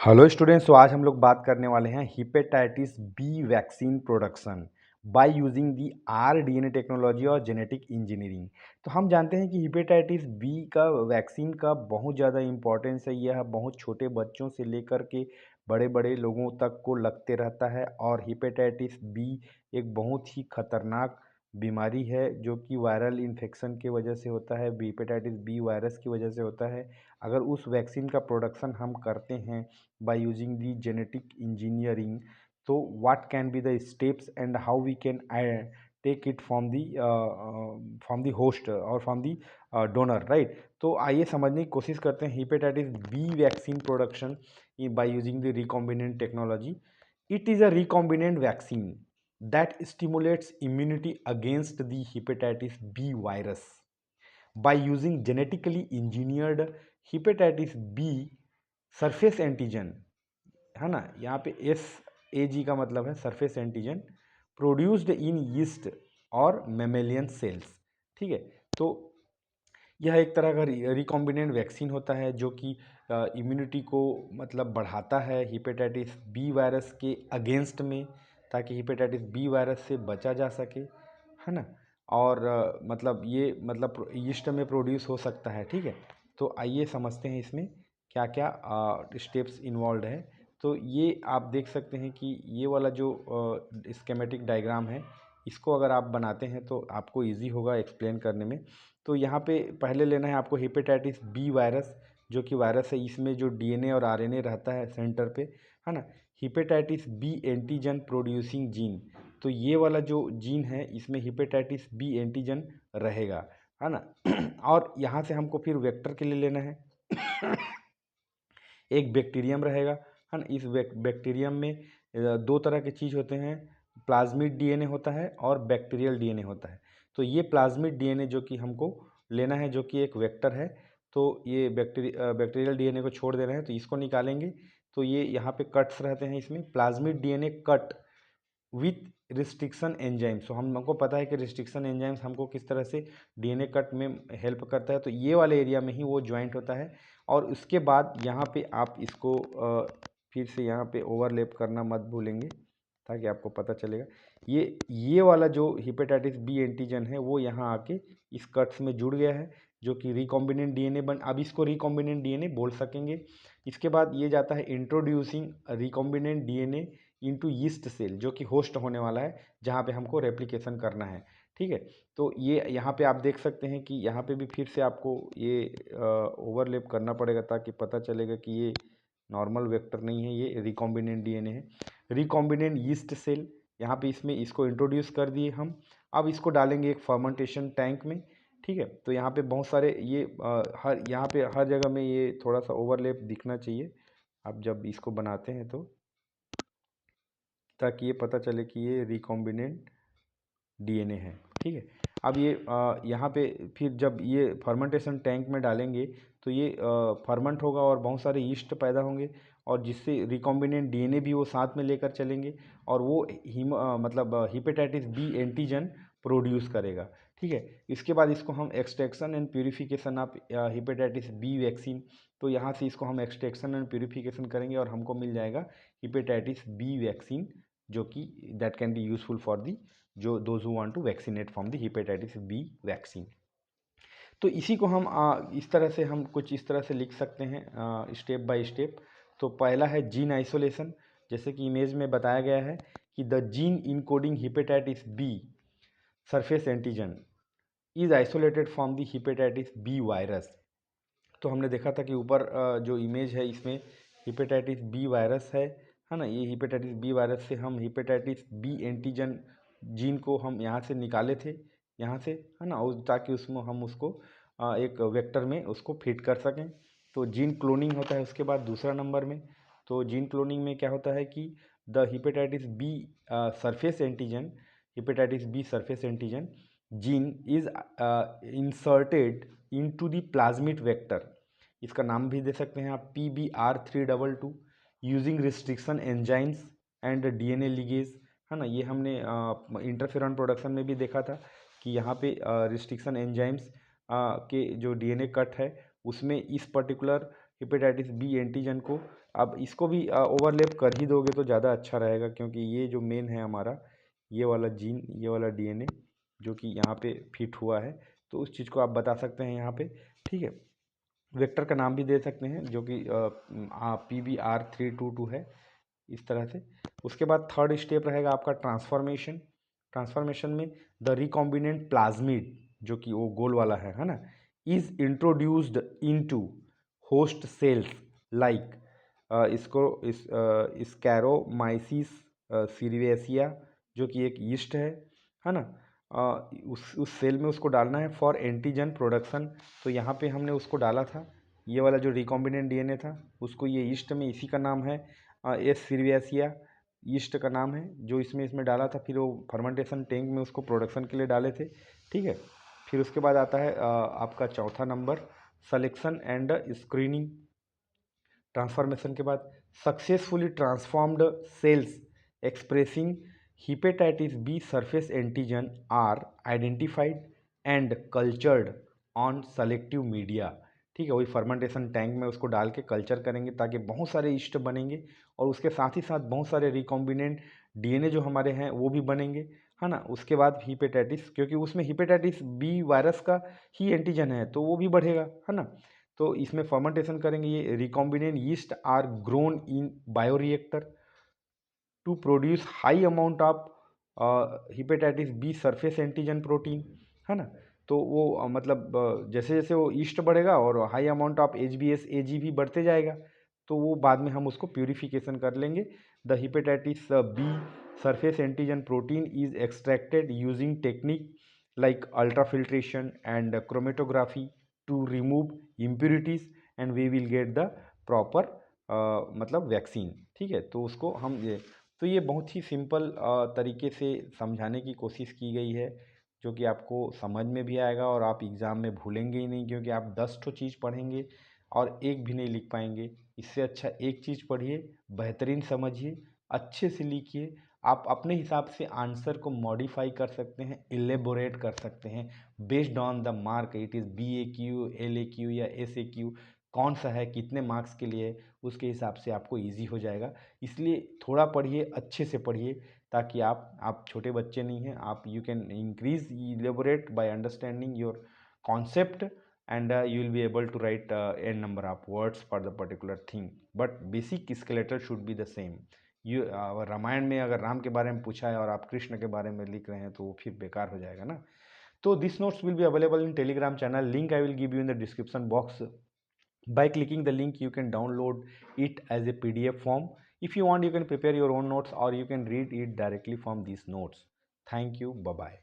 Hello students, तो आज हम लोग बात करने वाले हैं hepatitis B vaccine production by using the rDNA technology और जेनेटिक इंजीनियरिंग। तो हम जानते हैं कि हिपेटाइटिस बी का वैक्सीन का बहुत ज़्यादा इम्पोर्टेंस है। यह बहुत छोटे बच्चों से लेकर के बड़े बड़े लोगों तक को लगते रहता है और हिपेटाइटिस बी एक बहुत ही खतरनाक बीमारी है जो कि वायरल इन्फेक्शन की वजह से होता है, हिपेटाइटिस बी वायरस की वजह से होता है। अगर उस वैक्सीन का प्रोडक्शन हम करते हैं by using the genetic engineering, so what can be the steps and how we can take it from the host or from the donor, right? तो आइए समझने की कोशिश करते हैं hepatitis B vaccine production by using the recombinant technology. It is a recombinant vaccine that stimulates immunity against the hepatitis B virus by using genetically engineered hepatitis B surface antigen, है ना। यहाँ पे SAG का मतलब है surface antigen produced in yeast और mammalian sales. ठीक है, तो यह एक तरह का रिकॉम्बिनेंट वैक्सीन होता है जो कि इम्यूनिटी को मतलब बढ़ाता है हिपेटाइटिस बी वायरस के अगेंस्ट में, ताकि हिपेटाइटिस बी वायरस से बचा जा सके, है ना। और मतलब ये मतलब यीस्ट में प्रोड्यूस हो सकता है। ठीक है, तो आइए समझते हैं इसमें क्या क्या स्टेप्स इन्वॉल्व है। तो ये आप देख सकते हैं कि ये वाला जो स्केमेटिक डायग्राम है, इसको अगर आप बनाते हैं तो आपको इजी होगा एक्सप्लेन करने में। तो यहाँ पे पहले लेना है आपको हेपेटाइटिस बी वायरस, जो कि वायरस है, इसमें जो डीएनए और आरएनए रहता है सेंटर पे, है ना। Hepatitis B antigen producing gene, तो ये वाला जो जीन है इसमें हेपेटाइटिस बी एंटीजन रहेगा, है ना। और यहाँ से हमको फिर वेक्टर के लिए लेना है एक बैक्टीरियम रहेगा, है ना। इस बैक्टीरियम में दो तरह के चीज़ होते हैं, प्लाज्मिड डीएनए होता है और बैक्टीरियल डीएनए होता है। तो ये प्लाज्मिड डीएनए जो कि हमको लेना है, जो कि एक वेक्टर है, तो ये बैक्टीरियल डीएनए को छोड़ दे रहे हैं, तो इसको निकालेंगे। तो ये यहाँ पे कट्स रहते हैं इसमें, plasmid DNA cut with restriction enzymes. तो हमको पता है कि रिस्ट्रिक्शन एंजाइम्स हमको किस तरह से डीएनए कट में हेल्प करता है, तो ये वाले एरिया में ही वो ज्वाइंट होता है। और उसके बाद यहाँ पे आप इसको फिर से यहाँ पे ओवरलैप करना मत भूलेंगे, ताकि आपको पता चलेगा। ये वाला जो हिपेटाइटिस बी एंटीजन है वो यहाँ आके इस कट्स में जुड़ गया है, जो कि रिकॉम्बिनेंट डीएनए अब इसको रिकॉम्बिनेंट डीएनए बोल सकेंगे। इसके बाद ये जाता है introducing recombinant DNA into yeast cell, जो कि होस्ट होने वाला है, जहाँ पे हमको रेप्लिकेशन करना है। ठीक है, तो ये यहाँ पे आप देख सकते हैं कि यहाँ पे भी फिर से आपको ये ओवरलैप करना पड़ेगा, ताकि पता चलेगा कि ये नॉर्मल वेक्टर नहीं है, ये रिकॉम्बिनेंट डीएनए है। रिकॉम्बिनेंट यीस्ट सेल, यहाँ पे इसमें इसको इंट्रोड्यूस कर दिए हम। अब इसको डालेंगे एक फर्मेंटेशन टैंक में। ठीक है, तो यहाँ पे बहुत सारे ये यहाँ पे हर जगह में ये थोड़ा सा ओवरलैप दिखना चाहिए आप जब इसको बनाते हैं, तो ताकि ये पता चले कि ये रिकॉम्बिनेंट डीएनए है। ठीक है, अब ये यहाँ पे फिर जब ये फर्मेंटेशन टैंक में डालेंगे तो ये फर्मेंट होगा और बहुत सारे यीस्ट पैदा होंगे, और जिससे रिकॉम्बिनेंट डीएनए भी वो साथ में लेकर चलेंगे, और वो मतलब हिपेटाइटिस बी एंटीजन प्रोड्यूस करेगा। ठीक है, इसके बाद इसको हम extraction and purification of hepatitis B vaccine, तो यहाँ से इसको हम एक्सट्रैक्शन एंड प्यूरिफिकेशन करेंगे और हमको मिल जाएगा हिपेटाइटिस बी वैक्सीन, जो कि that can be useful for the जो those who want to vaccinate from the hepatitis B vaccine. तो इसी को हम इस तरह से हम कुछ इस तरह से लिख सकते हैं स्टेप बाय स्टेप। तो पहला है जीन आइसोलेशन, जैसे कि इमेज में बताया गया है कि the gene encoding hepatitis B surface antigen is isolated from the hepatitis B virus. तो हमने देखा था कि ऊपर जो इमेज है इसमें हिपेटाइटिस बी वायरस है ना। ये हिपेटाइटिस बी वायरस से हम हिपेटाइटिस बी एंटीजन जीन को हम यहाँ से निकाले थे, यहाँ से, है ना, ताकि उसमें हम उसको एक वेक्टर में उसको फिट कर सकें। तो जीन क्लोनिंग होता है उसके बाद दूसरा नंबर में। तो जीन क्लोनिंग में क्या होता है कि the hepatitis B surface antigen, hepatitis B surface antigen gene is inserted into the plasmid vector, इसका नाम भी दे सकते हैं आप PBR322, using restriction enzymes and DNA ligase, है ना। ये हमने इंटरफेरॉन प्रोडक्शन में भी देखा था कि यहाँ पे रिस्ट्रिक्शन एंजाइम्स के जो डीएनए कट है उसमें इस पर्टिकुलर हिपेटाइटिस बी एंटीजन को अब इसको भी ओवरलैप कर ही दोगे तो ज़्यादा अच्छा रहेगा, क्योंकि ये जो मेन है हमारा, ये वाला जीन, ये वाला डीएनए जो कि यहाँ पे फिट हुआ है, तो उस चीज़ को आप बता सकते हैं यहाँ पे। ठीक है, वेक्टर का नाम भी दे सकते हैं जो कि PBR322 है, इस तरह से। उसके बाद थर्ड स्टेप रहेगा आपका ट्रांसफॉर्मेशन। ट्रांसफॉर्मेशन में द रिकॉम्बिनेंट प्लाज्मिड, जो कि वो गोल वाला है ना, is introduced into host cells like इसको इस स्कैरोमाइसिस सीरियसिया, जो कि एक यीस्ट है ना। उस सेल में उसको डालना है फॉर एंटीजन प्रोडक्शन। तो यहाँ पे हमने उसको डाला था, ये वाला जो रिकॉम्बिनेंट डीएनए था उसको, ये यीस्ट में इसी का नाम है एस सीरियसिया, यीस्ट का नाम है, जो इसमें डाला था। फिर वो फर्मेंटेशन टैंक में उसको प्रोडक्शन के लिए डाले थे। ठीक है, फिर उसके बाद आता है आपका चौथा number, selection and screening. Transformation के बाद successfully transformed cells expressing hepatitis B surface antigen are identified and cultured on selective media. ठीक है, वही फर्मेंटेशन टैंक में उसको डाल के कल्चर करेंगे ताकि बहुत सारे ईस्ट बनेंगे, और उसके साथ ही साथ बहुत सारे रिकॉम्बिनेंट डीएनए जो हमारे हैं वो भी बनेंगे, है ना। उसके बाद हिपेटाइटिस, क्योंकि उसमें हिपेटाइटिस बी वायरस का ही एंटीजन है तो वो भी बढ़ेगा, है ना। तो इसमें फर्मेंटेशन करेंगे, ये recombinant yeast are grown in bioreactor to produce high amount of hepatitis B surface antigen protein, है ना। तो वो मतलब जैसे जैसे वो ईस्ट बढ़ेगा और high amount of HbS Ag भी बढ़ते जाएगा, तो वो बाद में हम उसको प्यूरिफिकेशन कर लेंगे। The hepatitis B surface antigen protein is extracted using technique like ultrafiltration and chromatography to remove impurities and we will get the proper मतलब वैक्सीन। ठीक है, तो उसको हम ये, तो ये बहुत ही सिंपल तरीके से समझाने की कोशिश की गई है, जो कि आपको समझ में भी आएगा और आप एग्ज़ाम में भूलेंगे ही नहीं, क्योंकि आप 10 ठो चीज़ पढ़ेंगे और एक भी नहीं लिख पाएंगे। इससे अच्छा एक चीज़ पढ़िए, बेहतरीन समझिए, अच्छे से लिखिए। आप अपने हिसाब से आंसर को मॉडिफाई कर सकते हैं, इलेबोरेट कर सकते हैं based on the mark, it is BAQ, LAQ या SAQ, कौन सा है, कितने मार्क्स के लिए है, उसके हिसाब से आपको ईजी हो जाएगा। इसलिए थोड़ा पढ़िए, अच्छे से पढ़िए, ताकि आप छोटे बच्चे नहीं हैं, आप you can increase elaborate by understanding your concept and you will be able to write n number of words for the particular thing, but basic skeletal should be the same. you Ramayana में अगर राम के बारे में पूछा है और आप कृष्ण के बारे में लिख रहे हैं तो वो फिर बेकार हो जाएगा ना। तो this notes will be available in Telegram channel, link I will give you in the description box. By clicking the link, you can download it as a PDF form. If you want, you can prepare your own notes or you can read it directly from these notes. Thank you. Bye bye.